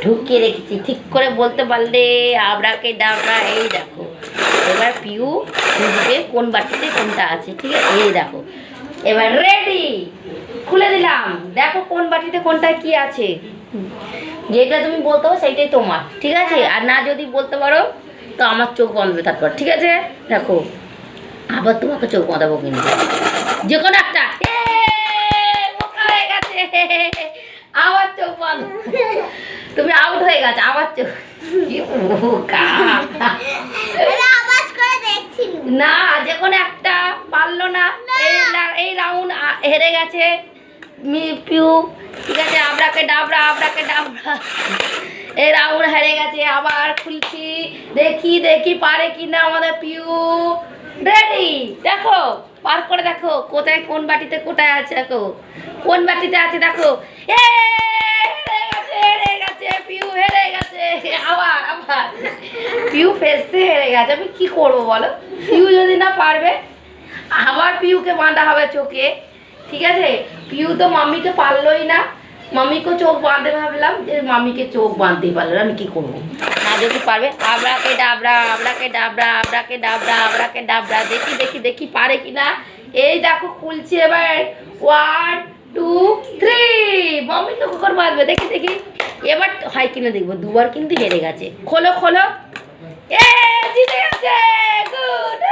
ঢুকিয়ে রেখেছি, ঠিক করে বলতে পারলে আবড়াকে ডাবড়া। এই দেখো, এবার পিউ বুঝবে কোন বাটিতে কোনটা আছে, ঠিক আছে? এই দেখো, এবার রেডি, খুলে দিলাম, দেখো কোন বাটিতে কোনটা কি আছে। যেটা তুমি বলতে পারো সেইটাই তোমার, ঠিক আছে? আর না যদি বলতে পারো তো আমার চোখ বন্ধ তারপর, ঠিক আছে? দেখো, আবার তোমাকে চোখ বাঁধাবো কিন্তু, যে কোনো একটা। হয়ে গেছে, আবার চোখ বন্ধ, তুমি আউট হয়ে গেছে, আবার চোখ। না, যে কোনো একটা পারলো না, এই রাউন্ড হেরে গেছে পিউ, ঠিক আছে? আবড়াকে ডাবড়া, আবড়াকে ডাবড়া, এই রাউন্ড হেরে গেছে। আবার খুলছি, দেখি দেখি পারে কিনা আমাদের পিউ। রেডি, দেখো, পার করে দেখো কোথায় কোন বাটিতে কোথায় আছে, দেখো কোন বাটিতে আছে, দেখো। হেরে গেছে পিউ, হেরে গেছে। আবার আবার পিউ ফেসে হেরে গেছে। আমি কি করবো বলো? পিউ যদি না পারবে, আবার পিউকে বাঁধা হবে চোখে, ঠিক আছে? পিউ তো মাম্মিকে পারলোই না, মাম্মিকে চোখ বাঁধতে ভাবলাম, যে মাম্মিকে চোখ বাঁধতেই পারলো না, আমি কি করবো? না যদি পারবে, আবড়াকে ডাবড়া, আবড়াকে ডাবড়া, আবড়াকে ডাবড়া, আবড়াকে ডাবড়া, দেখি দেখি দেখি পারে কিনা। এই দেখো খুলছি এবার, 1 2 3, মাম্মিকে কখন বাঁধবে দেখি দেখি, এবার হয় কিনা দেখবো। দুবার কিন্তু হেরে গেছে। খোলো খোলো, জিতে গেছে, গুড।